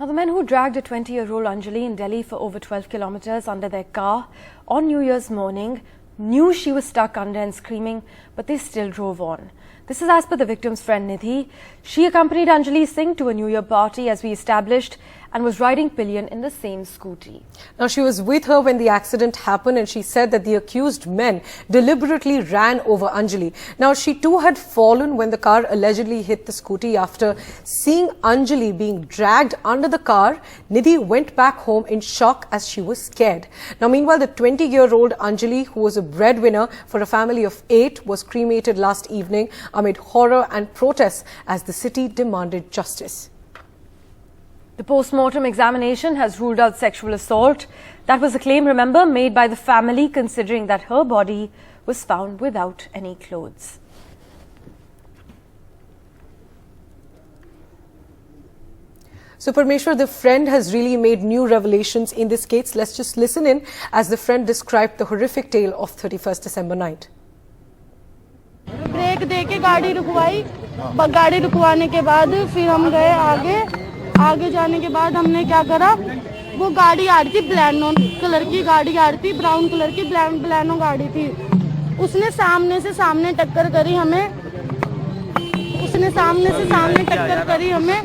Now, the men who dragged a 20-year-old Anjali in Delhi for over 12 kilometers under their car on New Year's morning knew she was stuck under and screaming, but they still drove on. This is as per the victim's friend Nidhi. She accompanied Anjali Singh to a New Year party, as we established, and was riding pillion in the same Scooty. Now, she was with her when the accident happened, and she said that the accused men deliberately ran over Anjali. Now, she too had fallen when the car allegedly hit the Scooty. After seeing Anjali being dragged under the car, Nidhi went back home in shock as she was scared. Now, meanwhile, the 20-year-old Anjali, who was a breadwinner for a family of 8, was cremated last evening amid horror and protests as the city demanded justice. The post-mortem examination has ruled out sexual assault. That was a claim, remember, made by the family, considering that her body was found without any clothes. So, Parmeshwar, the friend has really made new revelations in this case. Let's just listen in as the friend described the horrific tale of 31st December night. Break देके गाड़ी रुकवाई, गाड़ी रुकवाने के बाद फिर हम गए आगे जाने के बाद हमने क्या करा, वो गाड़ी आ रही थी ब्लैनो कलर की गाड़ी आ रही थी, ब्राउन कलर की ब्लैनो गाड़ी थी। उसने सामने से सामने टक्कर करी हमें,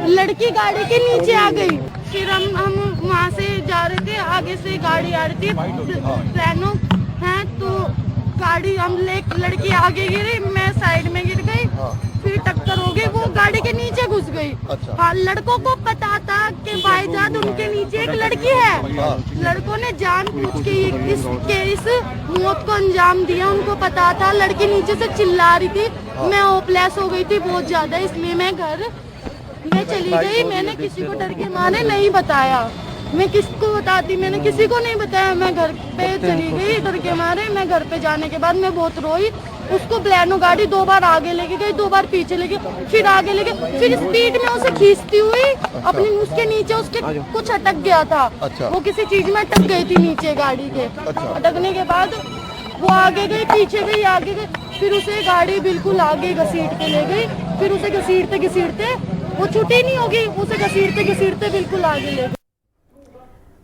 लड़की गाड़ी के नीचे आ गई। फिर हम वहाँ से जा रहे थे, आगे से गाड़ी आ रही थी ब्लैनो है, तो गाड़ी लड़की आगे गिरी, मैं साइड में गिर गई, फिर टक्कर हो गई, वो गाड़ी के नीचे घुस गई। हाँ, लड़कों को पता था कि भाईजान उनके नीचे एक लड़की है। लड़कों ने जानबूझ के इस मौत को अंजाम दिया। उनको पता था, लड़की नीचे से चिल्ला रही थी, मैं होपलेस हो गई थी बहुत ज्यादा, इसलिए मैं घर में चली गई। मैंने किसी को डर के मारे नहीं बताया, मैं किसको बताती, मैंने किसी को नहीं बताया। मैं घर पे चली गई डर के मारे। मैं घर पे जाने के बाद मैं बहुत रोई। उसको ब्लैनो गाड़ी 2 बार आगे लेके गई, 2 बार पीछे लेके, फिर आगे लेके, फिर स्पीड में उसे खींचती हुई अपनी उसके नीचे उसके कुछ अटक गया था। वो किसी चीज में अटक गई थी नीचे गाड़ी के। अटकने के बाद वो आगे गई, पीछे गई, आगे गई, फिर उसे गाड़ी बिल्कुल आगे घसीट के ले गई। फिर उसे घसीटते वो छुट्टी नहीं होगी, उसे घसीटते बिल्कुल आगे ले गई।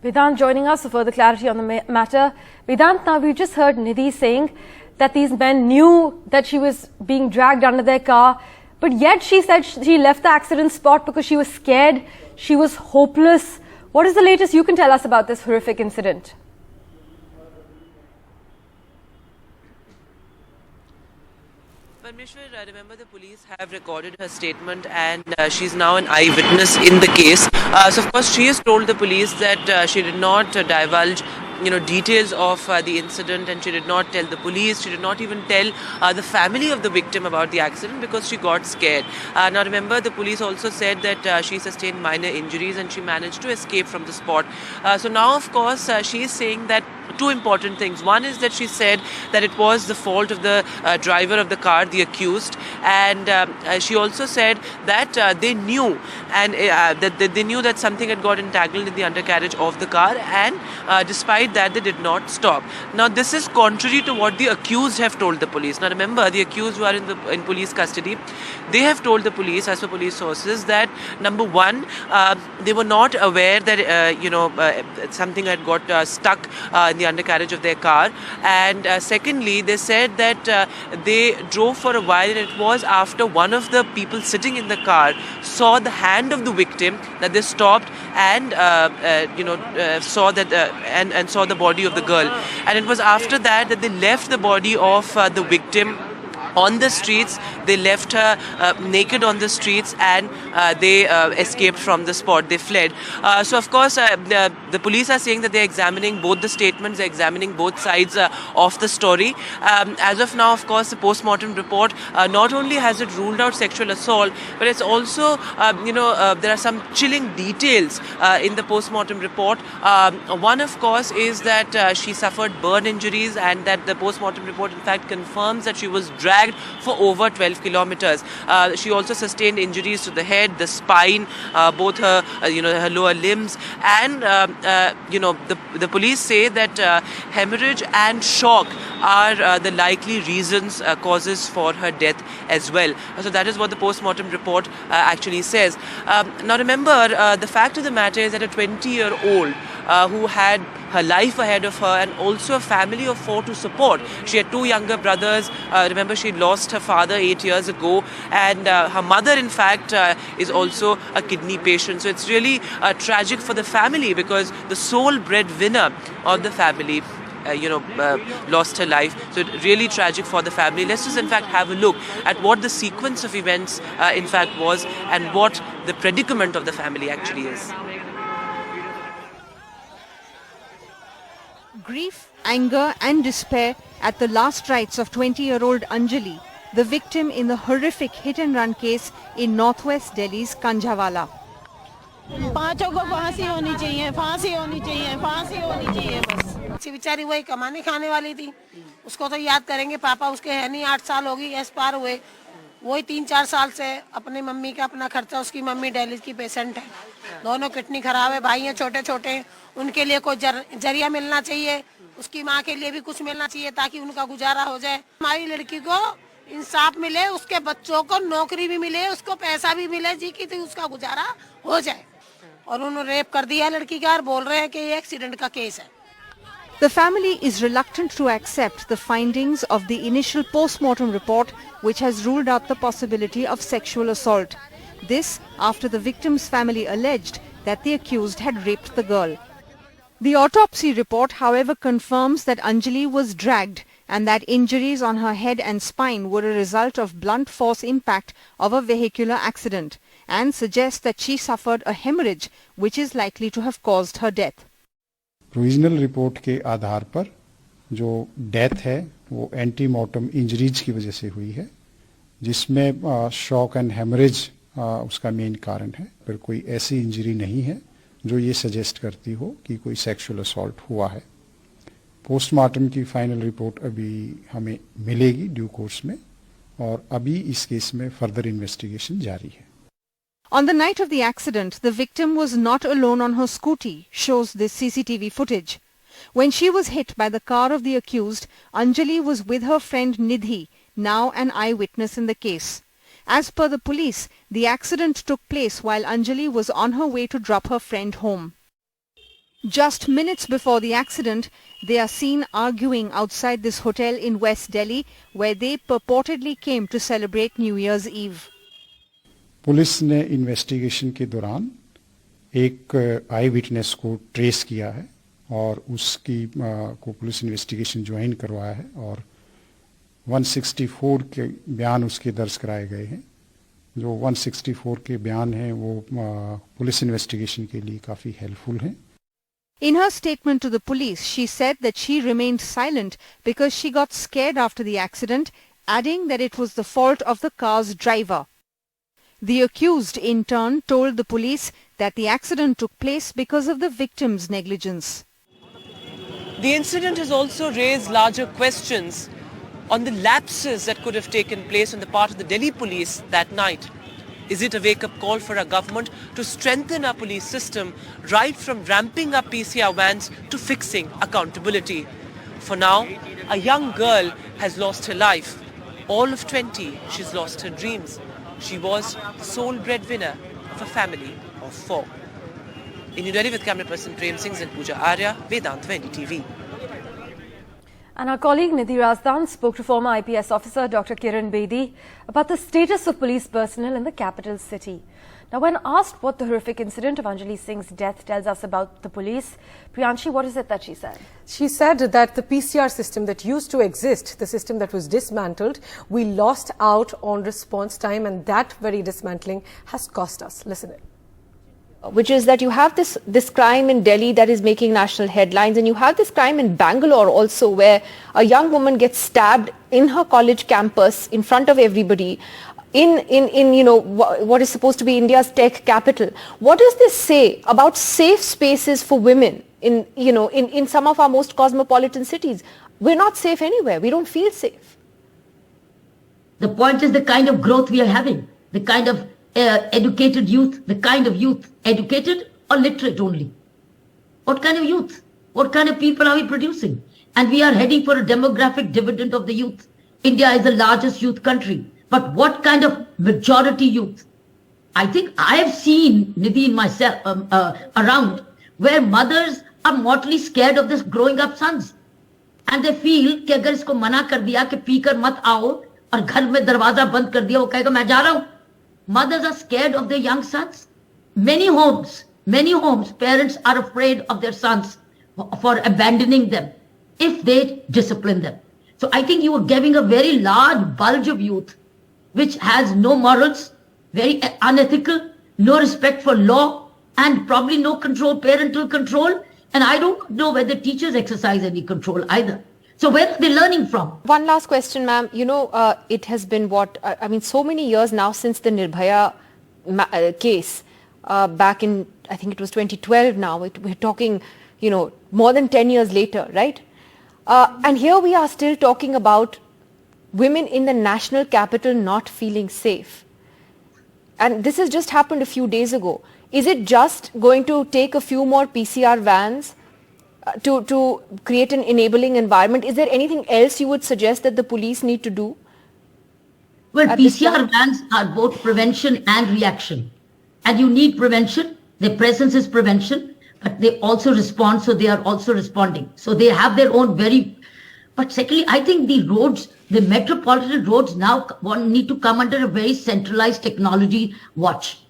Vedant joining us for further clarity on the matter. Vedant, now we just heard Nidhi saying that these men knew that she was being dragged under their car, but yet she said she left the accident spot because she was scared, she was hopeless. What is the latest you can tell us about this horrific incident? Parmeshwar, remember the police have recorded her statement, and she's now an eyewitness in the case. So of course she has told the police that she did not divulge details of the incident, and she did not tell the police. She did not even tell the family of the victim about the accident because she got scared. Now remember, the police also said that she sustained minor injuries and she managed to escape from the spot. So now of course she is saying that 2 important things. One is that she said that it was the fault of the driver of the car, the accused, and she also said that they knew, and that they knew that something had got entangled in the undercarriage of the car, and despite that they did not stop. Now this is contrary to what the accused have told the police. Now remember, the accused who are in police custody, they have told the police, as per police sources, that number one, they were not aware that something had got stuck in the undercarriage of their car, and secondly, they said that they drove for a while, and it was after one of the people sitting in the car saw the hand of the victim that they stopped and saw that and saw the body of the girl, and it was after that they left the body of the victim on the streets. They left her naked on the streets, and they escaped from the spot. They fled. So of course the police are saying that they're examining both the statements, they're examining both sides of the story. As of now, of course, the post-mortem report not only has it ruled out sexual assault, but it's also there are some chilling details in the post-mortem report. One of course is that she suffered burn injuries, and that the post-mortem report in fact confirms that she was dragged dragged for over 12 kilometers. She also sustained injuries to the head, the spine, both her, her lower limbs, and the police say that hemorrhage and shock are the likely reasons, causes for her death as well. So that is what the post-mortem report actually says. Now remember, the fact of the matter is that a 20-year-old who had her life ahead of her and also a family of 4 to support. She had 2 younger brothers. Remember, she lost her father 8 years ago, and her mother, in fact, is also a kidney patient. So it's really tragic for the family, because the sole breadwinner of the family lost her life. So really tragic for the family. Let's just in fact have a look at what the sequence of events in fact was, and what the predicament of the family actually is. Grief, anger and despair at the last rites of 20-year-old Anjali, the victim in the horrific hit-and-run case in northwest Delhi's Kanjhawala. पांचों को फांसी होनी चाहिए, फांसी होनी चाहिए, फांसी होनी चाहिए बस। बेचारी वही कमाने खाने वाली थी, उसको तो याद करेंगे। पापा उसके है नहीं, 8 साल हो गई एस पार हुए। वही 3-4 साल से अपनी मम्मी का अपना खर्चा, उसकी मम्मी डायलिसिस की पेशेंट है, दोनों किडनी खराब है, भाई हैं छोटे छोटे, उनके लिए कोई जरिया मिलना चाहिए, उसकी माँ के लिए भी कुछ मिलना चाहिए ताकि उनका गुजारा हो जाए। हमारी लड़की को इंसाफ मिले, उसके बच्चों को नौकरी भी मिले, उसको पैसा भी मिले जी कि उसका गुजारा हो जाए। और उन्होंने रेप कर दिया लड़की का और बोल रहे हैं कि ये एक्सीडेंट का केस है। The family is reluctant to accept the findings of the initial post-mortem report, which has ruled out the possibility of sexual assault. This after the victim's family alleged that the accused had raped the girl. The autopsy report, however, confirms that Anjali was dragged and that injuries on her head and spine were a result of blunt force impact of a vehicular accident, and suggests that she suffered a hemorrhage which is likely to have caused her death. Provisional report के आधार पर जो death है वो antemortem injuries की वजह से हुई है, जिसमें शॉक एंड हेमरेज उसका मेन कारण है। पर कोई ऐसी इंजरी नहीं है जो ये सजेस्ट करती हो कि कोई सेक्सुअल असॉल्ट हुआ है। पोस्टमार्टम की फाइनल रिपोर्ट अभी हमें मिलेगी ड्यू कोर्स में, और अभी इस केस में फर्दर इन्वेस्टिगेशन जारी है। On the night of the accident, the victim was not alone on her scooty, shows this CCTV footage. When she was hit by the car of the accused, Anjali was with her friend Nidhi, now an eyewitness in the case. As per the police, the accident took place while Anjali was on her way to drop her friend home. Just minutes before the accident, they are seen arguing outside this hotel in West Delhi, where they purportedly came to celebrate New Year's Eve. Police ने investigation के दौरान एक आई witness को trace किया है और उसकी को पुलिस इन्वेस्टिगेशन ज्वाइन करवाया है, और 164 के बयान उसके दर्ज कराए गए हैं। जो 164 के बयान हैं वो पुलिस इन्वेस्टिगेशन के लिए काफ़ी हेल्पफुल हैं। In her statement to the police, she said that she remained silent because she got scared after the accident, adding that it was the fault of the car's driver. The accused, in turn, told the police that the accident took place because of the victim's negligence. The incident has also raised larger questions on the lapses that could have taken place on the part of the Delhi police that night. Is it a wake-up call for our government to strengthen our police system, right from ramping up PCR vans to fixing accountability? For now, a young girl has lost her life. All of 20, she's lost her dreams. She was the sole breadwinner of a family of 4. In New Delhi with camera person Prem Singh and Pooja Arya, Vedant, NDTV. And our colleague Nidhi Razdan spoke to former IPS officer Dr. Kiran Bedi about the status of police personnel in the capital city. Now, when asked what the horrific incident of Anjali Singh's death tells us about the police, Priyanshi, what is it that she said? She said that the PCR system that used to exist, the system that was dismantled, we lost out on response time, and that very dismantling has cost us. Listen in. Which is that you have this crime in Delhi that is making national headlines, and you have this crime in Bengaluru also, where a young woman gets stabbed in her college campus in front of everybody in you know what is supposed to be India's tech capital. What does this say about safe spaces for women in some of our most cosmopolitan cities? We're not safe anywhere. We don't feel safe. The point is the kind of growth we are having, the kind of educated youth, the kind of youth educated or literate only. What kind of youth? What kind of people are we producing? And we are heading for a demographic dividend of the youth. India is the largest youth country. But what kind of majority youth? I think I have seen, Nidhi and myself, around where mothers are mortally scared of this growing up sons. And they feel कि अगर इसको मना कर दिया कि पीकर मत आओ और घर में दरवाजा बंद कर दिया वो कहेगा मैं जा रहा हूं. Mothers are scared of their young sons. Many homes, parents are afraid of their sons for abandoning them if they discipline them. So I think you are giving a very large bulge of youth which has no morals, very unethical, no respect for law, and probably no control, parental control. And I don't know whether teachers exercise any control either. So where are they learning from? One last question, ma'am. You know, it has been so many years now since the Nirbhaya case, back in, I think it was 2012 now. We're talking, more than 10 years later, right? And here we are still talking about women in the national capital not feeling safe. And this has just happened a few days ago. Is it just going to take a few more PCR vans to create an enabling environment? Is there anything else you would suggest that the police need to do? Well, PCR vans are both prevention and reaction. And you need prevention. Their presence is prevention, but they also respond, so they are also responding. So they have their own But secondly, I think the roads, the metropolitan roads now need to come under a very centralized technology watch.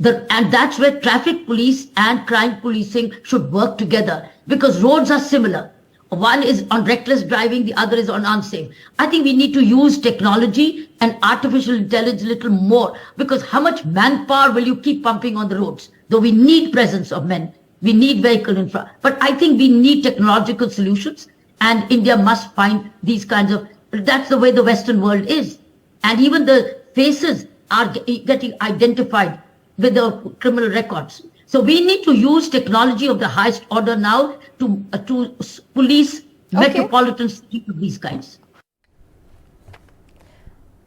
And that's where traffic police and crime policing should work together, because roads are similar. One is on reckless driving, the other is on unsafe. I think we need to use technology and artificial intelligence a little more, because how much manpower will you keep pumping on the roads? Though we need presence of men, we need vehicle infra, but I think we need technological solutions, and India must find these kinds of, that's the way the Western world is. And even the faces are getting identified with the criminal records. So we need to use technology of the highest order now to police metropolitan cities of these kinds.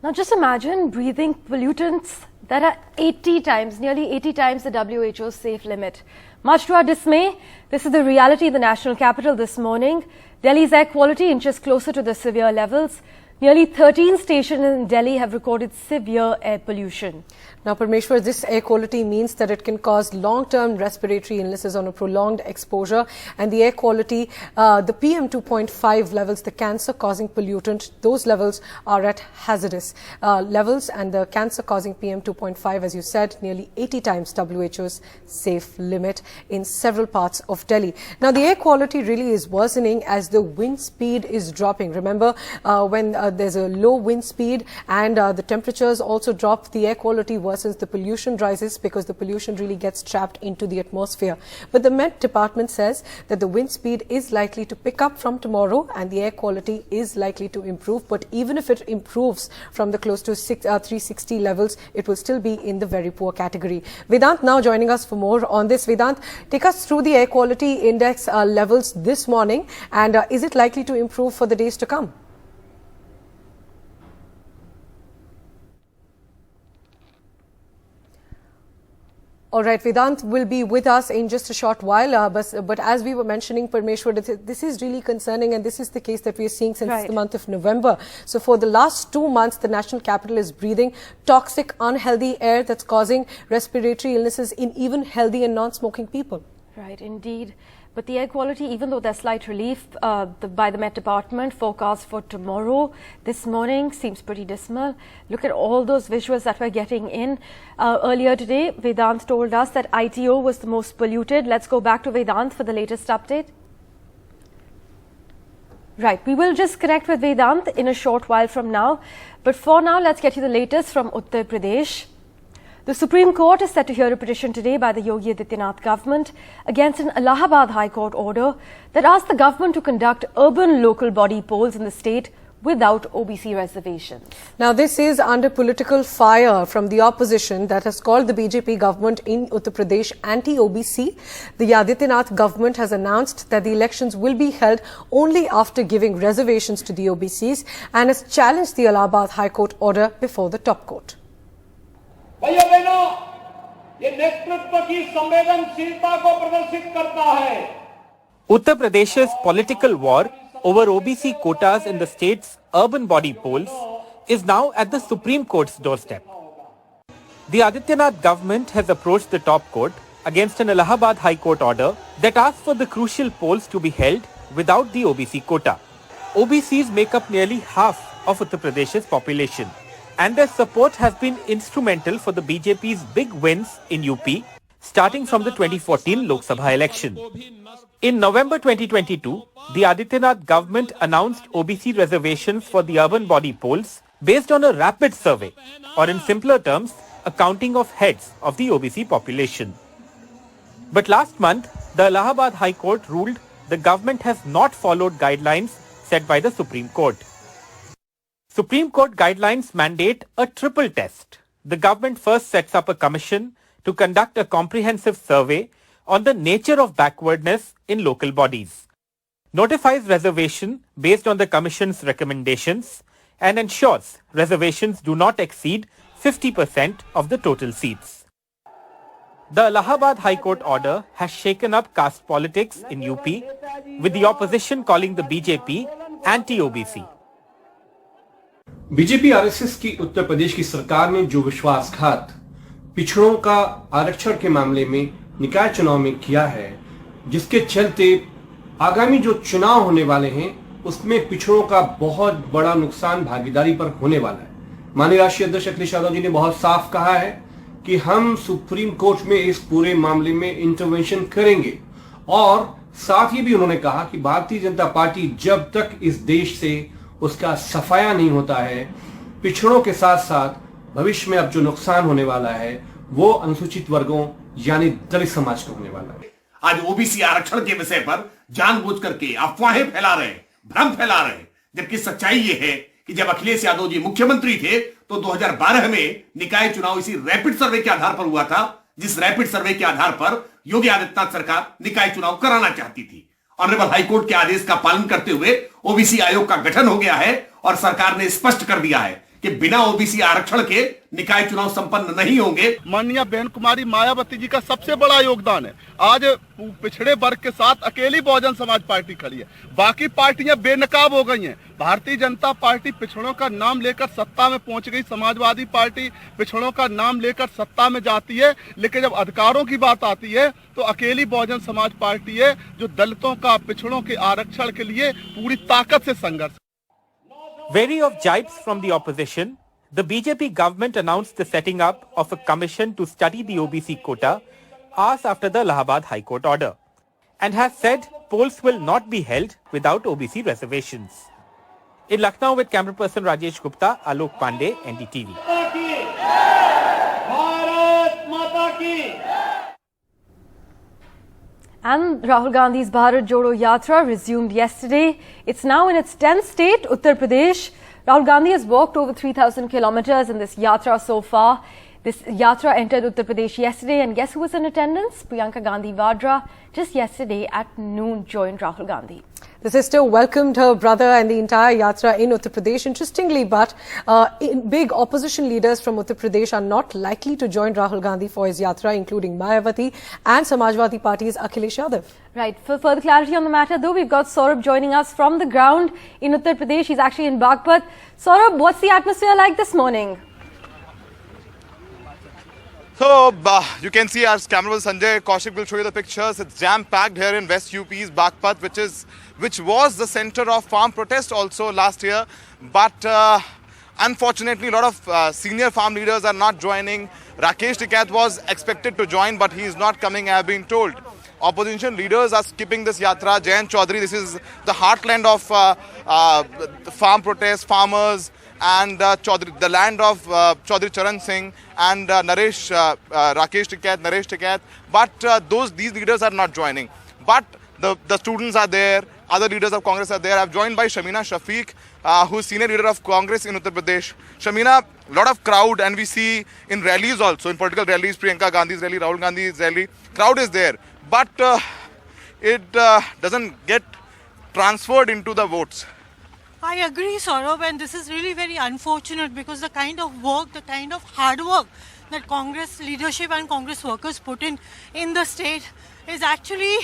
Now just imagine breathing pollutants that are 80 times, nearly 80 times the WHO's safe limit. Much to our dismay, this is the reality in the national capital this morning. Delhi's air quality inches closer to the severe levels. Nearly 13 stations in Delhi have recorded severe air pollution. Now, Parmeshwar, this air quality means that it can cause long-term respiratory illnesses on a prolonged exposure. And the air quality, the PM 2.5 levels, the cancer-causing pollutant, those levels are at hazardous levels. And the cancer-causing PM 2.5, as you said, nearly 80 times WHO's safe limit in several parts of Delhi. Now, the air quality really is worsening as the wind speed is dropping. Remember, when there's a low wind speed and the temperatures also drop, the air quality worsens, the pollution rises because the pollution really gets trapped into the atmosphere. But the Met Department says that the wind speed is likely to pick up from tomorrow and the air quality is likely to improve. But even if it improves from the close to 360 levels, it will still be in the very poor category. Vedant now joining us for more on this. Vedant, take us through the air quality index levels this morning, and is it likely to improve for the days to come? All right, Vedant will be with us in just a short while. But as we were mentioning, Parmeshwar, this is really concerning, and this is the case that we are seeing since the month of November. So for the last 2 months, the national capital is breathing toxic, unhealthy air that's causing respiratory illnesses in even healthy and non-smoking people. Right, indeed. But the air quality, even though there's slight relief by the Met Department, forecast for tomorrow, this morning seems pretty dismal. Look at all those visuals that we're getting in. Earlier today, Vedant told us that ITO was the most polluted. Let's go back to Vedant for the latest update. Right, we will just connect with Vedant in a short while from now. But for now, let's get you the latest from Uttar Pradesh. The Supreme Court is set to hear a petition today by the Yogi Adityanath government against an Allahabad High Court order that asked the government to conduct urban local body polls in the state without OBC reservations. Now, this is under political fire from the opposition that has called the BJP government in Uttar Pradesh anti-OBC. The Adityanath government has announced that the elections will be held only after giving reservations to the OBCs and has challenged the Allahabad High Court order before the top court. भाइयों बहनों, ये नेतृत्व की संवेदनशीलता को प्रदर्शित करता है। Uttar Pradesh's political war over OBC quotas in the state's urban body polls is now at the Supreme Court's doorstep. The Adityanath government has approached the top court against an Allahabad High Court order that asks for the crucial polls to be held without the OBC quota. OBCs make up nearly half of Uttar Pradesh's population, and their support has been instrumental for the BJP's big wins in UP, starting from the 2014 Lok Sabha election. In November 2022, the Adityanath government announced OBC reservations for the urban body polls based on a rapid survey, or in simpler terms, a counting of heads of the OBC population. But last month, the Allahabad High Court ruled the government has not followed guidelines set by the Supreme Court. Supreme Court guidelines mandate a triple test. The government first sets up a commission to conduct a comprehensive survey on the nature of backwardness in local bodies, notifies reservation based on the Commission's recommendations, and ensures reservations do not exceed 50% of the total seats. The Allahabad High Court order has shaken up caste politics in UP, with the opposition calling the BJP anti-OBC. BJP RSS की उत्तर प्रदेश की सरकार ने जो विश्वासघात पिछड़ों का आरक्षण के मामले में निकाय चुनाव में किया है, जिसके चलते आगामी जो चुनाव होने वाले हैं उसमें पिछड़ों का बहुत बड़ा नुकसान भागीदारी पर होने वाला है। माननीय राष्ट्रीय अध्यक्ष अखिलेश यादव जी ने बहुत साफ कहा है कि हम सुप्रीम कोर्ट में इस पूरे मामले में इंटरवेंशन करेंगे, और साथ ही भी उन्होंने कहा कि भारतीय जनता पार्टी जब तक इस देश से उसका सफाया नहीं होता है, पिछड़ों के साथ साथ भविष्य में अब जो नुकसान होने वाला है वो अनुसूचित वर्गों यानी दलित समाज को होने वाला है। आज ओबीसी आरक्षण के विषय पर जानबूझ करके अफवाहें फैला रहे, भ्रम फैला रहे, जबकि सच्चाई ये है कि जब अखिलेश यादव जी मुख्यमंत्री थे तो 2012 में निकाय चुनाव इसी रैपिड सर्वे के आधार पर हुआ था, जिस रैपिड सर्वे के आधार पर योगी आदित्यनाथ सरकार निकाय चुनाव कराना चाहती थी। ऑनरेबल हाईकोर्ट के आदेश का पालन करते हुए ओबीसी आयोग का गठन हो गया है और सरकार ने स्पष्ट कर दिया है कि बिना ओबीसी आरक्षण के निकाय चुनाव संपन्न नहीं होंगे। माननीय बहन कुमारी मायावती जी का सबसे बड़ा योगदान है। आज पिछड़े वर्ग के साथ अकेली बहुजन समाज पार्टी खड़ी है, बाकी पार्टियां बेनकाब हो गई हैं। भारतीय जनता पार्टी पिछड़ों का नाम लेकर सत्ता में पहुंच गई, समाजवादी पार्टी पिछड़ों का नाम लेकर सत्ता में जाती है, लेकिन जब अधिकारों की बात आती है तो अकेली बहुजन समाज पार्टी है जो दलितों का, पिछड़ों के आरक्षण के लिए पूरी ताकत से संघर्ष। Wary of jibes from the opposition, the BJP government announced the setting up of a commission to study the OBC quota hours after the Allahabad High Court order, and has said polls will not be held without OBC reservations. In Lucknow with camera person Rajesh Gupta, Alok Pandey, NDTV. And Rahul Gandhi's Bharat Jodo Yatra resumed yesterday. It's now in its 10th state, Uttar Pradesh. Rahul Gandhi has walked over 3,000 kilometers in this yatra so far. This yatra entered Uttar Pradesh yesterday, and guess who was in attendance? Priyanka Gandhi Vadra just yesterday at noon joined Rahul Gandhi. The sister welcomed her brother and the entire yatra in Uttar Pradesh. Interestingly, but big opposition leaders from Uttar Pradesh are not likely to join Rahul Gandhi for his yatra, including Mayawati and Samajwadi Party's Akhilesh Yadav. Right. For further clarity on the matter, though, we've got Saurabh joining us from the ground in Uttar Pradesh. He's actually in Bagpat. Saurabh, what's the atmosphere like this morning? So, you can see our cameraman Sanjay Kaushik will show you the pictures. It's jam-packed here in West UP's Bagpat, which was the center of farm protest also last year. But unfortunately, a lot of senior farm leaders are not joining. Rakesh Tikait was expected to join, but he is not coming, I have been told. Opposition leaders are skipping this yatra. Jain Chaudhary, this is the heartland of farm protest, farmers, and the land of Chaudhary Charan Singh and Rakesh Tikait. But these leaders are not joining. But the students are there, other leaders of Congress are there. I've joined by Shamina Shafiq, who's senior leader of Congress in Uttar Pradesh. Shamina, lot of crowd, and we see in rallies also, in political rallies, Priyanka Gandhi's rally, Rahul Gandhi's rally, crowd is there. But it doesn't get transferred into the votes. I agree, Saurabh, and this is really very unfortunate because the kind of work, the kind of hard work that Congress leadership and Congress workers put in the state is actually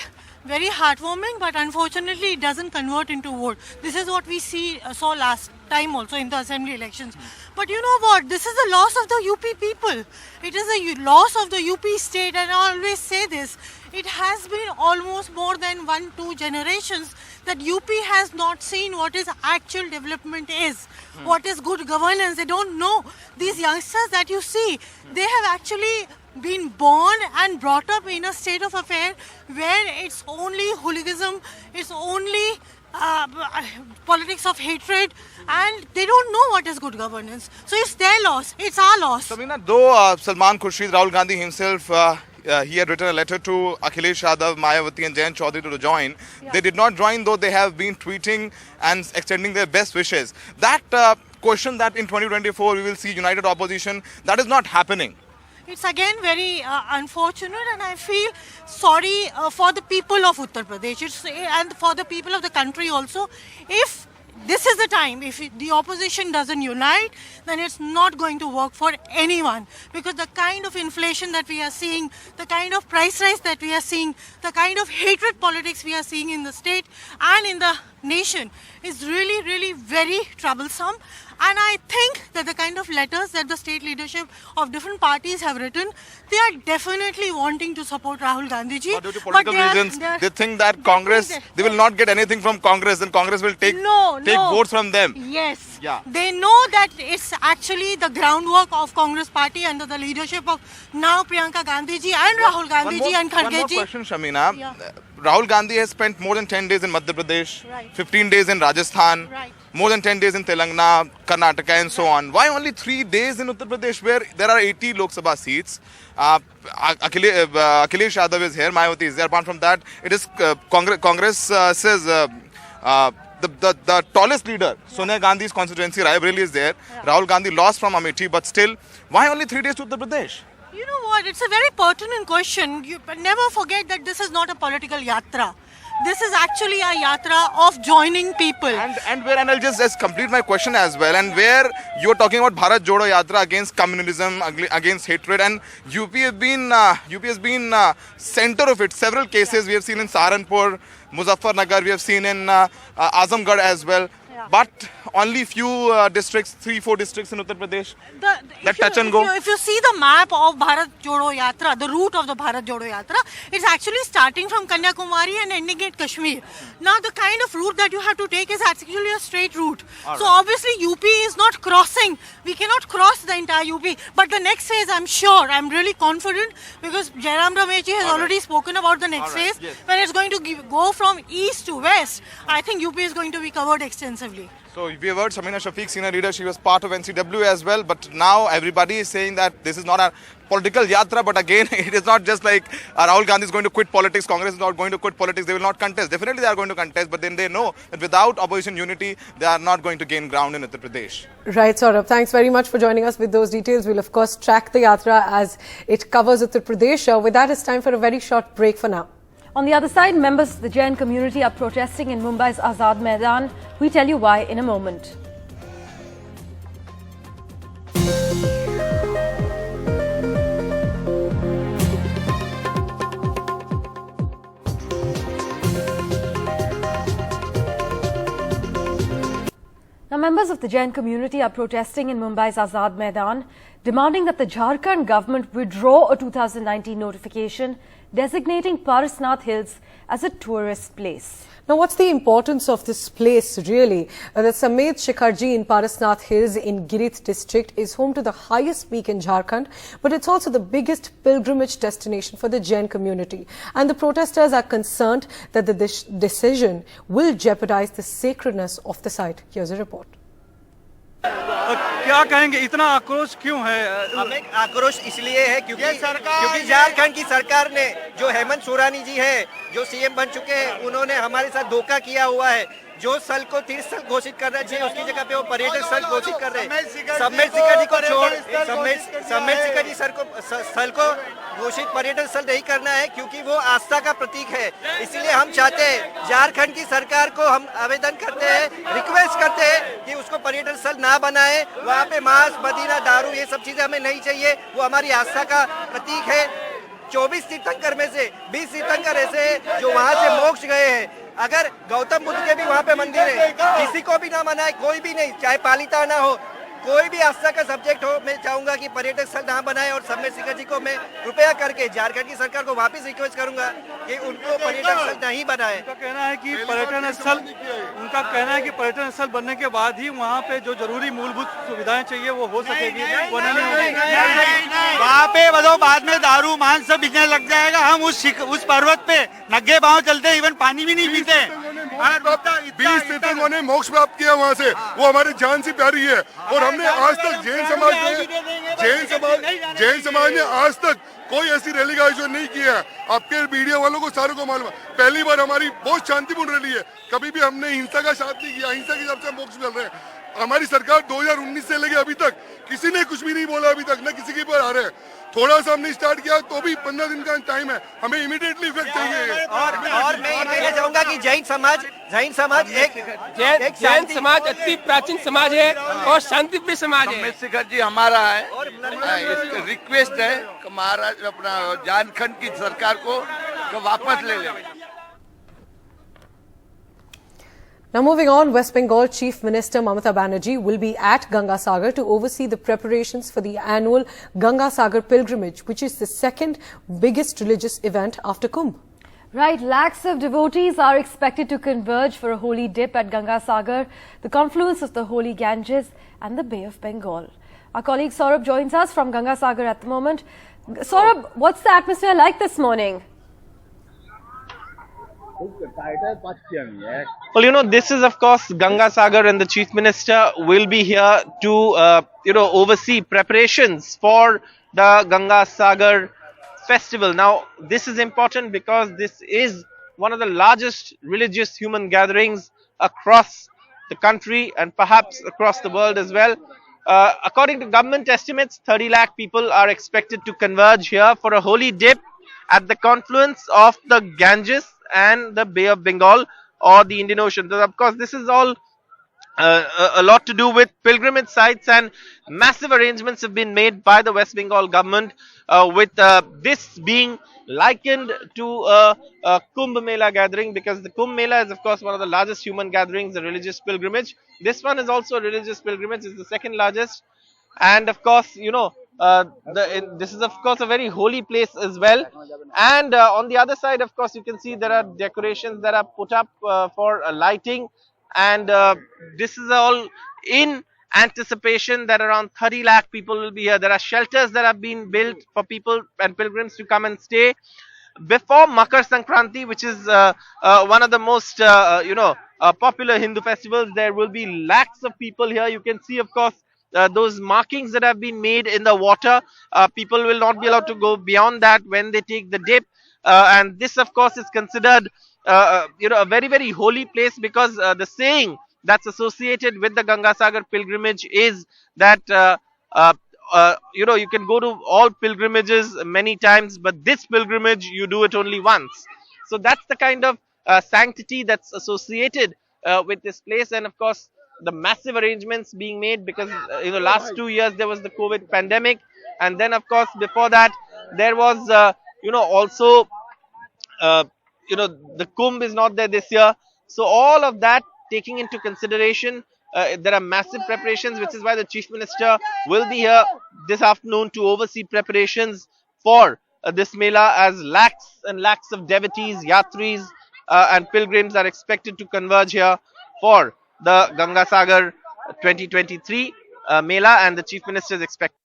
very heartwarming, but unfortunately it doesn't convert into vote. This is what we saw last time also in the assembly elections. But you know what? This is the loss of the UP people. It is a loss of the UP state, and I always say this. It has been almost more than 1-2 generations that UP has not seen what is actual development is, what is good governance. They don't know. These youngsters that you see, they have actually been born and brought up in a state of affair where it's only hooliganism, it's only politics of hatred, and they don't know what is good governance. So it's their loss, it's our loss. Samina, though Salman Khurshid, Rahul Gandhi himself, he had written a letter to Akhilesh Yadav, Mayawati and Jain Chaudhary to join. Yeah. They did not join, though they have been tweeting and extending their best wishes. That question that in 2024 we will see united opposition, that is not happening. It's again very unfortunate, and I feel sorry for the people of Uttar Pradesh and for the people of the country also. If this is the time, if the opposition doesn't unite, then it's not going to work for anyone, because the kind of inflation that we are seeing, the kind of price rise that we are seeing, the kind of hatred politics we are seeing in the state and in the nation is really, really very troublesome. And I think that the kind of letters that the state leadership of different parties have written, they are definitely wanting to support Rahul Gandhi ji. But due to political reasons, they think that Congress, they will not get anything from Congress, and Congress will take votes from them. Yes. Yeah. They know that it's actually the groundwork of Congress party under the leadership of now Priyanka Gandhi ji and Rahul Gandhi ji and Kharge ji. One more question, Shamina. Yeah. Rahul Gandhi has spent more than 10 days in Madhya Pradesh, 15 days in Rajasthan, more than 10 days in Telangana, Karnataka and so on. Why only 3 days in Uttar Pradesh where there are 80 Lok Sabha seats? Akhilesh Yadav is here, Mayawati is there. Apart from that, it is Congress says the tallest leader, Sonia Gandhi's constituency, Raebareli is there. Rahul Gandhi lost from Amethi, but still, why only 3 days to Uttar Pradesh? You know what, it's a very pertinent question. You never forget that this is not a political yatra. This is actually a yatra of joining people. And I'll just complete my question as well. And where you're talking about Bharat Jodo Yatra against communalism, against hatred, and UP has been center of it. Several cases we have seen in Saharanpur, Muzaffarnagar, we have seen in Azamgarh as well. Yeah. But only few districts, 3-4 districts in Uttar Pradesh that touch and go. If you see the map of Bharat Jodo Yatra, the route of the Bharat Jodo Yatra, it's actually starting from Kanyakumari and ending at Kashmir. Now the kind of route that you have to take is actually a straight route. So obviously UP is not crossing. We cannot cross the entire UP. But the next phase, I'm sure, I'm really confident, because Jairam Ramesh has already spoken about the next phase, when it's going to go from east to west. I think UP is going to be covered extensively. So we have heard Shamina Shafiq, senior leader, she was part of NCW as well, but now everybody is saying that this is not a political yatra, but again, it is not just like Rahul Gandhi is going to quit politics, Congress is not going to quit politics, they will not contest. Definitely they are going to contest, but then they know that without opposition unity, they are not going to gain ground in Uttar Pradesh. Right, Saurabh. Thanks very much for joining us with those details. We'll of course track the yatra as it covers Uttar Pradesh. With that, it's time for a very short break for now. On the other side, members of the Jain community are protesting in Mumbai's Azad Maidan. We tell you why in a moment. Now, members of the Jain community are protesting in Mumbai's Azad Maidan, demanding that the Jharkhand government withdraw a 2019 notification designating Parasnath Hills as a tourist place. Now, what's the importance of this place really? The Samet Shikharji in Parasnath Hills in Girit district is home to the highest peak in Jharkhand, but it's also the biggest pilgrimage destination for the Jain community. And the protesters are concerned that the decision will jeopardize the sacredness of the site. Here's a report. क्या कहेंगे, इतना आक्रोश क्यों है? हमें आक्रोश इसलिए है क्योंकि झारखंड की सरकार ने, जो हेमंत सोरानी जी है, जो सीएम बन चुके हैं, उन्होंने हमारे साथ धोखा किया हुआ है। जो स्थल को तीर्थ स्थल घोषित करना चाहिए उसकी जगह पे वो पर्यटक स्थल घोषित कर रहे हैं। सम्मेद शिखर जी को छोड़ सम्मेद शिखर जी स्थल को घोषित पर्यटन स्थल नहीं करना है, क्योंकि वो आस्था का प्रतीक है। इसलिए हम चाहते हैं, झारखंड की सरकार को हम आवेदन करते हैं, रिक्वेस्ट करते हैं कि उसको पर्यटन स्थल ना बनाए। वहाँ पे मांस, मदिरा, दारू ये सब चीजें हमें नहीं चाहिए। वो हमारी आस्था का प्रतीक है। 24 तीर्थंकर में से 20 तीर्थंकर ऐसे हैं जो वहाँ से मोक्ष गए हैं। अगर गौतम बुद्ध के भी वहाँ पे मंदिर है, किसी को भी ना मनाए, कोई भी नहीं, चाहे पालिता ना हो, कोई भी आस्था का सब्जेक्ट हो, मैं चाहूंगा कि पर्यटक स्थल ना बनाए। और सम्मेद शिखर जी को मैं कृपया करके झारखंड की सरकार को वापस रिक्वेस्ट करूंगा कि उनको पर्यटक स्थल नहीं बनाए। उनका कहना है कि पर्यटन स्थल बनने के बाद ही वहाँ पे जो जरूरी मूलभूत सुविधाएं चाहिए वो हो सकेगी। वहाँ पे बताओ बाद में दारू मांस सब बिकने लग जाएगा। हम उस पर्वत पे नंगे पांव चलते, इवन पानी भी नहीं पीते। 20 तीर्थंकरों ने मोक्ष प्राप्त किया वहाँ से, वो हमारी जान से प्यारी है। और हमने आज तक जैन समाज ने आज तक कोई ऐसी रैली का आयोजन नहीं किया है। आपके मीडिया वालों को सारों को मालूम है, पहली बार हमारी बहुत शांतिपूर्ण रैली है। कभी भी हमने हिंसा का साथ नहीं किया, हिंसा के हिसाब से हम मोक्ष मिल रहे हैं। हमारी सरकार 2019 से लेके अभी तक किसी ने कुछ भी नहीं बोला, अभी तक न किसी के ऊपर आ रहे हैं। थोड़ा सा हमने स्टार्ट किया तो भी 15 दिन का टाइम है, हमें इमीडिएटली इफेक्ट चाहिए। और मैं चाहूंगा कि जैन समाज एक जैन समाज अति प्राचीन समाज है और शांतिप्रिय समाज है। सम्मेद शिखर जी हमारा है, रिक्वेस्ट है कि महाराज अपना झारखंड की सरकार को वापस ले ले। Now moving on, West Bengal Chief Minister Mamata Banerjee will be at Ganga Sagar to oversee the preparations for the annual Ganga Sagar pilgrimage, which is the second biggest religious event after Kumbh. Right, lakhs of devotees are expected to converge for a holy dip at Ganga Sagar, the confluence of the holy Ganges and the Bay of Bengal. Our colleague Saurabh joins us from Ganga Sagar at the moment. Saurabh, what's the atmosphere like this morning? Well, you know, this is of course Ganga Sagar, and the Chief Minister will be here to, oversee preparations for the Ganga Sagar festival. Now, this is important because this is one of the largest religious human gatherings across the country and perhaps across the world as well. According to government estimates, 30 lakh people are expected to converge here for a holy dip at the confluence of the Ganges and the Bay of Bengal or the Indian Ocean. So of course, this is all a lot to do with pilgrimage sites, and massive arrangements have been made by the West Bengal government with this being likened to a Kumbh Mela gathering, because the Kumbh Mela is of course one of the largest human gatherings, a religious pilgrimage. This one is also a religious pilgrimage, it's the second largest, and of course, you know, this is of course a very holy place as well. And on the other side, of course, you can see there are decorations that are put up for lighting, and this is all in anticipation that around 30 lakh people will be here. There are shelters that have been built for people and pilgrims to come and stay. Before Makar Sankranti, which is one of the most popular Hindu festivals, there will be lakhs of people here. You can see, of course, those markings that have been made in the water. People will not be allowed to go beyond that when they take the dip, and this of course is considered a very, very holy place, because the saying that's associated with the Ganga Sagar pilgrimage is that you can go to all pilgrimages many times, but this pilgrimage you do it only once. So that's the kind of sanctity that's associated with this place. And of course, the massive arrangements being made, because last 2 years there was the COVID pandemic, and then of course before that there was also the Kumbh is not there this year. So all of that taking into consideration, there are massive preparations, which is why the Chief Minister will be here this afternoon to oversee preparations for this Mela, as lakhs and lakhs of devotees, yatris and pilgrims are expected to converge here for the Ganga Sagar 2023 Mela, and the Chief Minister is expected.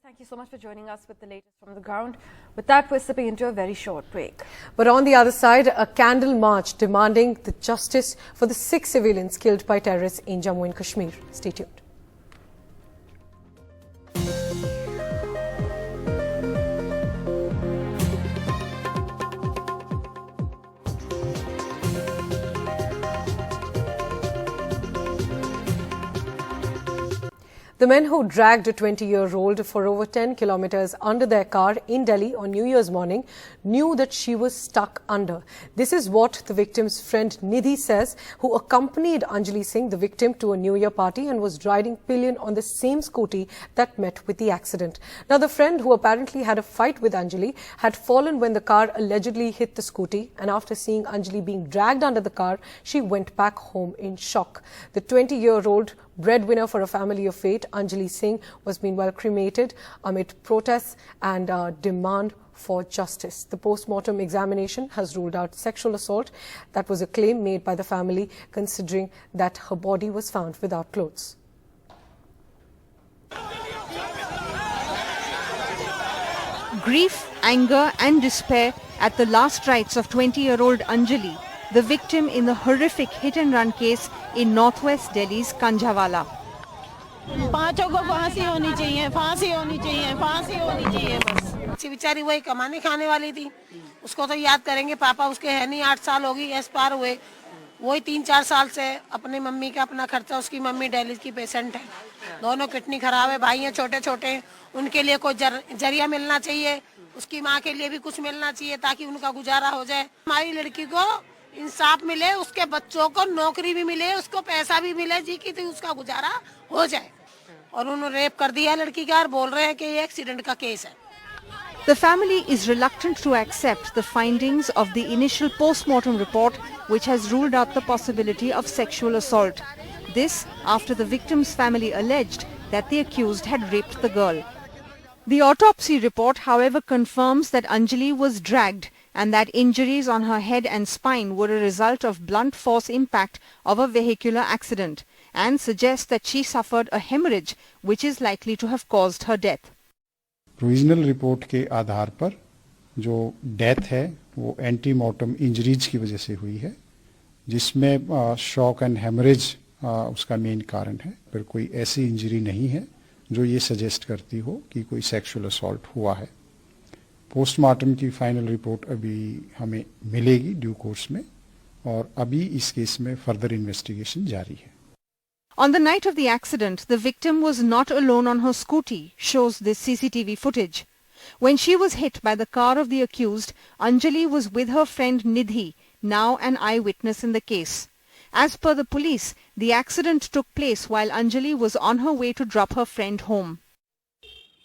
Thank you so much for joining us with the latest from the ground. With that, we're slipping into a very short break. But on the other side, a candle march demanding the justice for the 6 civilians killed by terrorists in Jammu and Kashmir. Stay tuned. The men who dragged a 20-year-old for over 10 kilometers under their car in Delhi on New Year's morning knew that she was stuck under. This is what the victim's friend Nidhi says, who accompanied Anjali Singh, the victim, to a New Year party and was riding pillion on the same scooty that met with the accident. Now, the friend, who apparently had a fight with Anjali, had fallen when the car allegedly hit the scooty, and after seeing Anjali being dragged under the car, she went back home in shock. The 20-year-old breadwinner for a family of 8, Anjali Singh, was meanwhile cremated amid protests and demand for justice. The post-mortem examination has ruled out sexual assault. That was a claim made by the family, considering that her body was found without clothes. Grief, anger and despair at the last rites of 20-year-old Anjali, the victim in the horrific hit-and-run case in northwest Delhi's Kanjhawala. पांचों को फांसी होनी चाहिए, फांसी होनी चाहिए, फांसी होनी चाहिए बस। बेचारी वही कमाने खाने वाली थी, उसको तो याद करेंगे, पापा उसके है नहीं, 8 साल हो गई एक्सपायर हुए, वही 3-4 साल से अपनी मम्मी का अपना खर्चा, उसकी मम्मी डायलिसिस की पेशेंट है, दोनों किडनी खराब है, भाई हैं छोटे छोटे, उनके लिए कोई जरिया मिलना चाहिए, उसकी माँ के लिए भी कुछ मिलना चाहिए ताकि उनका गुजारा हो जाए। हमारी लड़की को इंसाफ मिले, उसके बच्चों को नौकरी भी मिले, उसको पैसा भी मिले, जी की उसका गुजारा हो जाए। और उन्होंने रेप कर दिया लड़की का और बोल रहे हैं कि ये एक्सीडेंट का केस है। The family is reluctant to accept the findings of the initial post-mortem report, which has ruled out the possibility of sexual assault. This after the victim's family alleged that the accused had raped the girl. The autopsy report, however, confirms that Anjali was dragged and that injuries on her head and spine were a result of blunt force impact of a vehicular accident, and suggests that she suffered a hemorrhage which is likely to have caused her death. Provisional report के आधार पर जो death है वो antemortem injuries की वजह से हुई है, जिसमें शॉक एंड हेमरेज उसका मेन कारण है, पर कोई ऐसी इंजरी नहीं है जो ये सजेस्ट करती हो कि कोई सेक्सुअल असॉल्ट हुआ है। पोस्टमार्टम की फाइनल रिपोर्ट अभी हमें मिलेगी ड्यू कोर्स में, और अभी इस केस में फर्दर इन्वेस्टिगेशन जारी है। On the night of the accident, the victim was not alone on her scooty, shows this CCTV footage. When she was hit by the car of the accused, Anjali was with her friend Nidhi, now an eyewitness in the case. As per the police, the accident took place while Anjali was on her way to drop her friend home.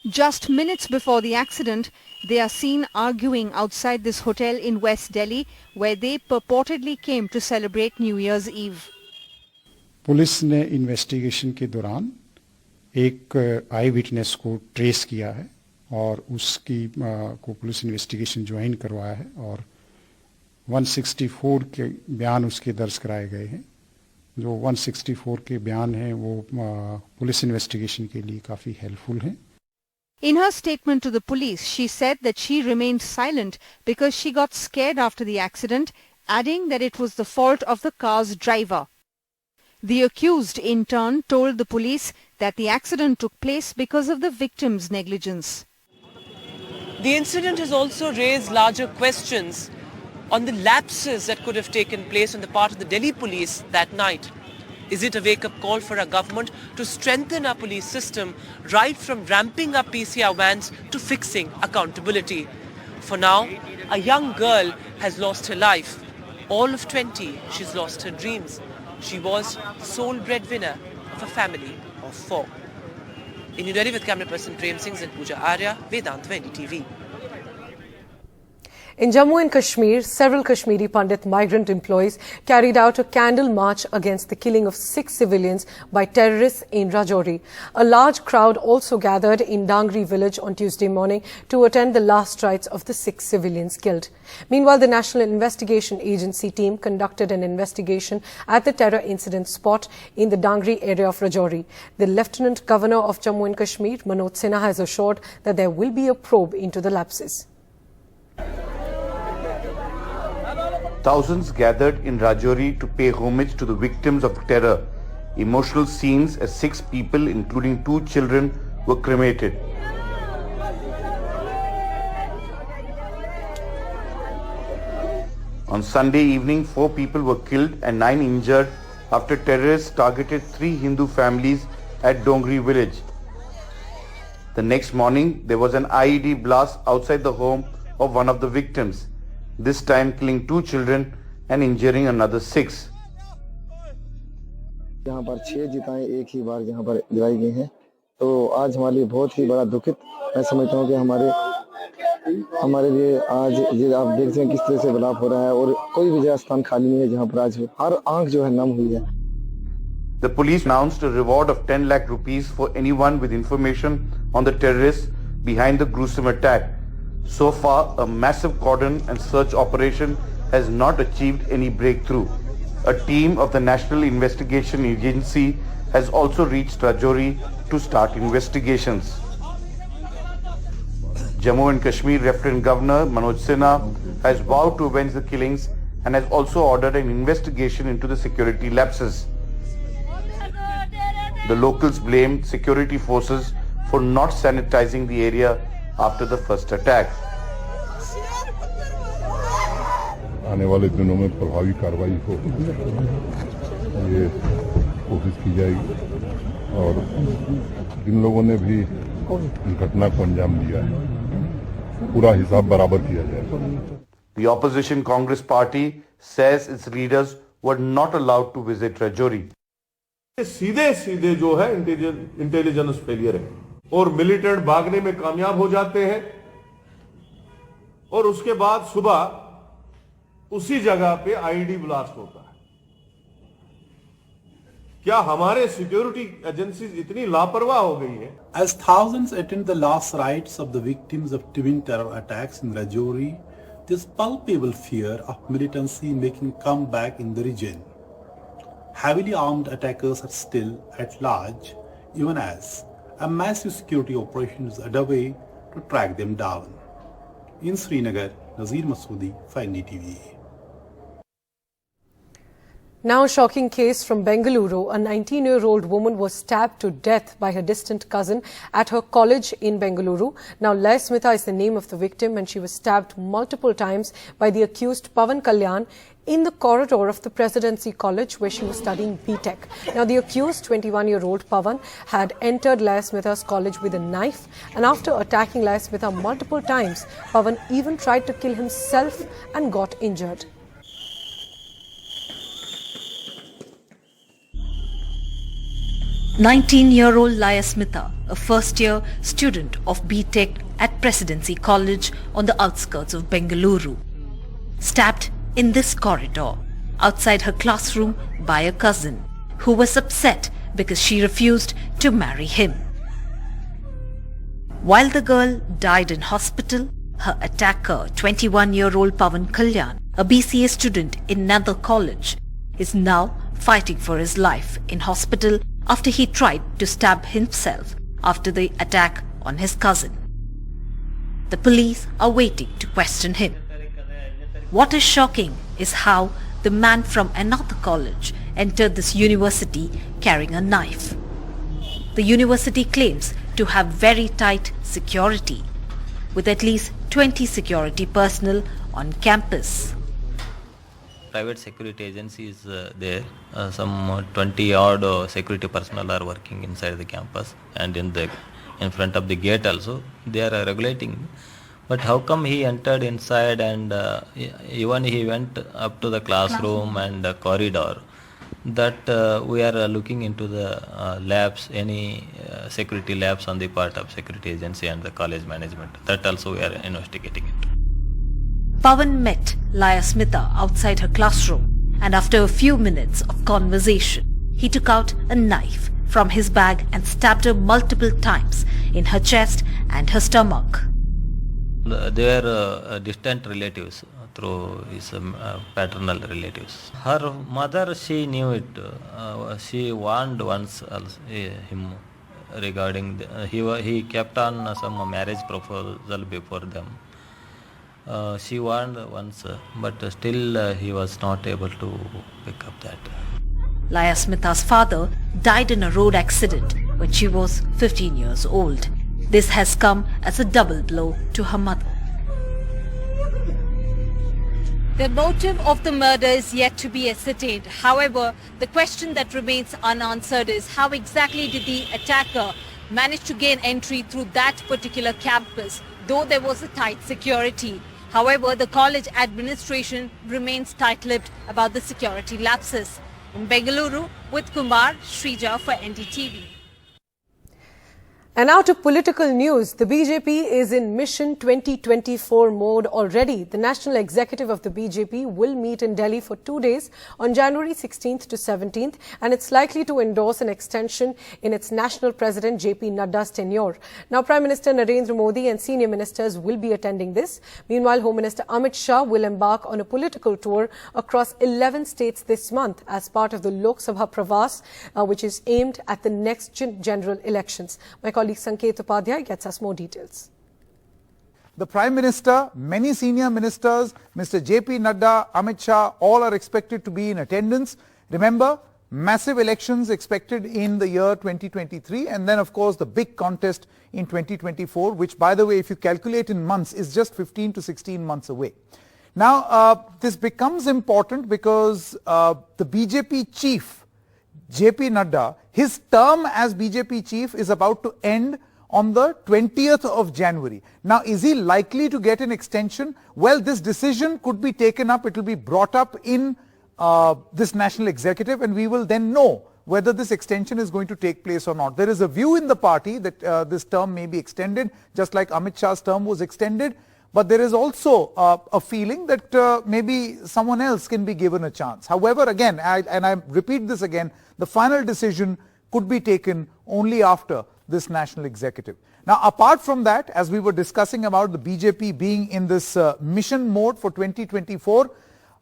Just minutes before the accident, they are seen arguing outside this hotel in West Delhi, where they purportedly came to celebrate New Year's Eve. Police ने investigation के दौरान एक आई witness को trace किया है और उसकी को पुलिस इन्वेस्टिगेशन ज्वाइन करवाया है, और 164 के बयान उसके दर्ज कराए गए हैं। जो 164 के बयान हैं वो पुलिस इन्वेस्टिगेशन के लिए काफ़ी हेल्पफुल हैं। In her statement to the police, she said that she remained silent because she got scared after the accident, adding that it was the fault of the car's driver. The accused, in turn, told the police that the accident took place because of the victim's negligence. The incident has also raised larger questions on the lapses that could have taken place on the part of the Delhi police that night. Is it a wake-up call for our government to strengthen our police system, right from ramping up PCR vans to fixing accountability? For now, a young girl has lost her life. All of 20, she's lost her dreams. She was sole breadwinner of a family of 4. In New Delhi with camera person Prem Singh and Pooja Arya, Vedant for NDTV. In Jammu and Kashmir, several Kashmiri Pandit migrant employees carried out a candle march against the killing of 6 civilians by terrorists in Rajouri. A large crowd also gathered in Dangri village on Tuesday morning to attend the last rites of the 6 civilians killed. Meanwhile, the National Investigation Agency team conducted an investigation at the terror incident spot in the Dangri area of Rajouri. The Lieutenant Governor of Jammu and Kashmir, Manoj Sinha, has assured that there will be a probe into the lapses. Thousands gathered in Rajouri to pay homage to the victims of terror. Emotional scenes as 6 people, including 2 children, were cremated. On Sunday evening, 4 people were killed and 9 injured after terrorists targeted 3 Hindu families at Dongri village. The next morning, there was an IED blast outside the home of one of the victims, this time killing 2 children and injuring another 6. यहाँ पर 6 चिताएं एक ही बार यहाँ पर जलाई गई हैं, तो आज हमारे लिए बहुत ही बड़ा दुखित मैं समझता हूँ कि हमारे लिए आज ये आप देखते हैं किस तरह से बलाप हो रहा है और कोई भी जगह स्थान खाली नहीं है जहाँ पर आज हर आंख जो है नम हुई है. The police announced a reward of 10 lakh rupees for anyone with information on the terrorists behind the gruesome attack. So far, a massive cordon and search operation has not achieved any breakthrough. A team of the National Investigation Agency has also reached Rajouri to start investigations. Jammu and Kashmir Lieutenant Governor Manoj Sinha has vowed to avenge the killings and has also ordered an investigation into the security lapses. The locals blamed security forces for not sanitizing the area after the first attack. आने वाले दिनों में प्रभावी कार्रवाई हो ये कोशिश की जाएगी और जिन लोगों ने भी घटना को अंजाम दिया है पूरा हिसाब बराबर किया जाएगा. The opposition Congress party says its leaders were not allowed to visit Rajouri. सीधे जो है इंटेलिजेंस फेलियर है और मिलिटेंट भागने में कामयाब हो जाते हैं और उसके बाद सुबह उसी जगह पे आईडी ब्लास्ट होता है. क्या हमारे सिक्योरिटी एजेंसीज इतनी लापरवाह हो गई है? As thousands attend the last rites of the victims of twin terror attacks in Rajouri, there's palpable fear of militancy making a comeback in the region. Heavily armed attackers are still at large, even as a massive security operation is underway to track them down. In Srinagar, Nazir Masoodi for NDTV. Now, a shocking case from Bengaluru. A 19-year-old woman was stabbed to death by her distant cousin at her college in Bengaluru. Now, Laya Smita is the name of the victim and she was stabbed multiple times by the accused Pavan Kalyan in the corridor of the Presidency College where she was studying BTech. Now, the accused 21-year-old Pavan had entered Laya Smita's college with a knife, and after attacking Laya Smita multiple times, Pavan even tried to kill himself and got injured. "19-year-old Laya Smita, a first-year student of BTech at Presidency College on the outskirts of Bengaluru, stabbed in this corridor outside her classroom by a cousin who was upset because she refused to marry him. While the girl died in hospital, her attacker, 21-year-old Pavan Kalyan, a BCA student in another college, is now fighting for his life in hospital after he tried to stab himself after the attack on his cousin. The police are waiting to question him. What is shocking is how the man from another college entered this university carrying a knife. The university claims to have very tight security, with at least 20 security personnel on campus. Private security agency is there. Some 20 odd security personnel are working inside the campus and in front of the gate also. They are regulating. But how come he entered inside and even he went up to the classroom and the corridor? That we are looking into the labs, any security labs on the part of security agency and the college management. That also we are investigating it. Pavan met Laya Smita outside her classroom, and after a few minutes of conversation, he took out a knife from his bag and stabbed her multiple times in her chest and her stomach. They are distant relatives through his paternal relatives. Her mother, she knew it. She warned once him regarding he kept on some marriage proposal before them. She warned once, but still he was not able to pick up that. Laya Smita's father died in a road accident when she was 15 years old. This has come as a double blow to her mother. The motive of the murder is yet to be ascertained. However, the question that remains unanswered is how exactly did the attacker manage to gain entry through that particular campus, though there was a tight security. However, the college administration remains tight-lipped about the security lapses. In Bengaluru, with Kumar, Shrija for NDTV. And now to political news. The BJP is in Mission 2024 mode already. The national executive of the BJP will meet in Delhi for 2 days on January 16th to 17th, and it's likely to endorse an extension in its national president JP Nadda's tenure. Now, Prime Minister Narendra Modi and senior ministers will be attending this. Meanwhile, Home Minister Amit Shah will embark on a political tour across 11 states this month as part of the Lok Sabha Pravas, which is aimed at the next general elections. My colleague Sanket Upadhyay gets us more details. The Prime Minister, many senior ministers, Mr. JP Nadda, Amit Shah, all are expected to be in attendance. Remember, massive elections expected in the year 2023, and then of course the big contest in 2024, which, by the way, if you calculate in months, is just 15 to 16 months away. Now, this becomes important because the BJP chief, JP Nadda, his term as BJP chief is about to end on the 20th of January. Now, is he likely to get an extension? Well, this decision could be taken up. It will be brought up in this national executive, and we will then know whether this extension is going to take place or not. There is a view in the party that this term may be extended, just like Amit Shah's term was extended. But there is also a feeling that maybe someone else can be given a chance. However, again, and I repeat this again, the final decision could be taken only after this national executive. Now, apart from that, as we were discussing about the BJP being in this mission mode for 2024,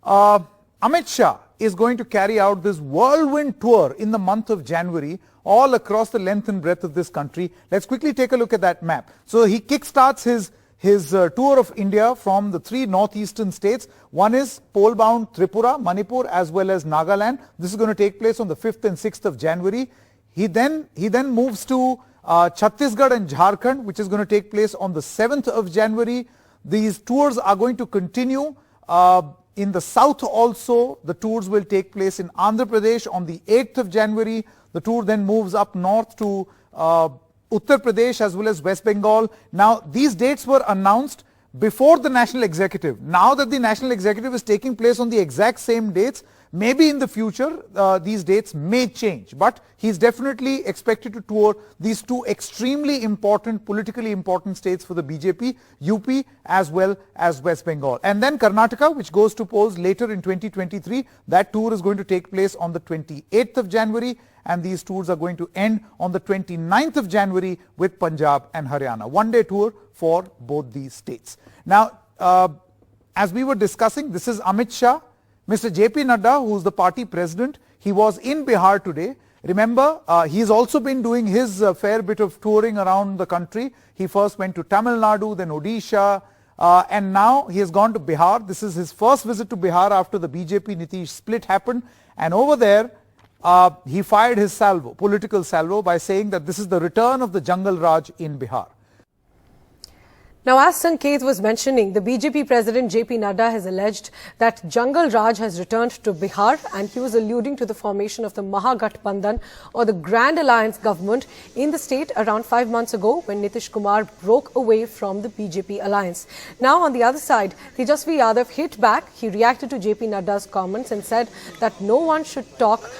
Amit Shah is going to carry out this whirlwind tour in the month of January all across the length and breadth of this country. Let's quickly take a look at that map. So he kickstarts his tour of India from the 3 northeastern states. One is pole-bound Tripura, Manipur, as well as Nagaland. This is going to take place on the 5th and 6th of January. He then moves to Chhattisgarh and Jharkhand, which is going to take place on the 7th of January. These tours are going to continue in the south also. The tours will take place in Andhra Pradesh on the 8th of January. The tour then moves up north to Uttar Pradesh as well as West Bengal. Now, these dates were announced before the national executive. Now that the national executive is taking place on the exact same dates, maybe in the future these dates may change. But he's definitely expected to tour these 2 extremely important, politically important states for the BJP, UP as well as West Bengal. And then Karnataka, which goes to polls later in 2023. That tour is going to take place on the 28th of January. And these tours are going to end on the 29th of January with Punjab and Haryana. One-day tour for both these states. Now, as we were discussing, this is Amit Shah. Mr. JP Nadda, who's the party president, he was in Bihar today. Remember, he's also been doing his fair bit of touring around the country. He first went to Tamil Nadu, then Odisha, and now he has gone to Bihar. This is his first visit to Bihar after the BJP Nitish split happened. And over there, he fired his salvo, political salvo, by saying that this is the return of the Jungle Raj in Bihar. Now, as Sanket was mentioning, the BJP president JP Nadda has alleged that Jungle Raj has returned to Bihar, and he was alluding to the formation of the Mahagathbandhan or the Grand Alliance government in the state around 5 months ago when Nitish Kumar broke away from the BJP alliance. Now, on the other side, Tejasvi Yadav hit back. He reacted to JP Nadda's comments and said that no one should talk,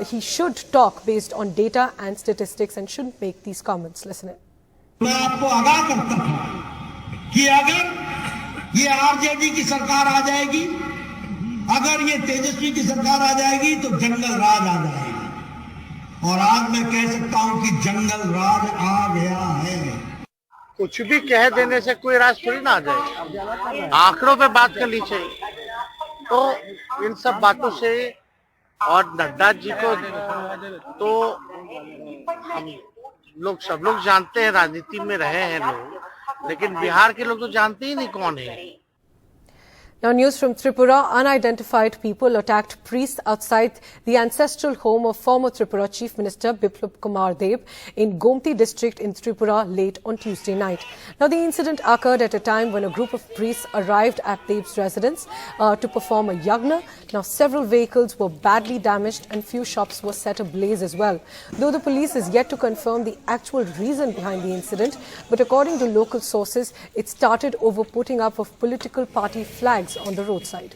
he should talk based on data and statistics and shouldn't make these comments. Listen in. कि अगर ये RJD की सरकार आ जाएगी, अगर ये तेजस्वी की सरकार आ जाएगी तो जंगल राज आ जाएगा। और आज मैं कह सकता हूं कि जंगल राज आ गया है। कुछ भी कह देने से कोई राज थोड़ी ना आ जाए, आंकड़ों पे बात करनी चाहिए। तो इन सब बातों से और नड्डा जी को तो हम लोग सब लोग जानते हैं, राजनीति में रहे हैं लोग, लेकिन बिहार के लोग तो जानते ही नहीं कौन है। Now, news from Tripura. Unidentified people attacked priests outside the ancestral home of former Tripura Chief Minister Biplab Kumar Deb in Gomti district in Tripura late on Tuesday night. Now, the incident occurred at a time when a group of priests arrived at Deb's residence to perform a yagna. Now, several vehicles were badly damaged and few shops were set ablaze as well. Though the police is yet to confirm the actual reason behind the incident, but according to local sources, it started over putting up of political party flags on the roadside.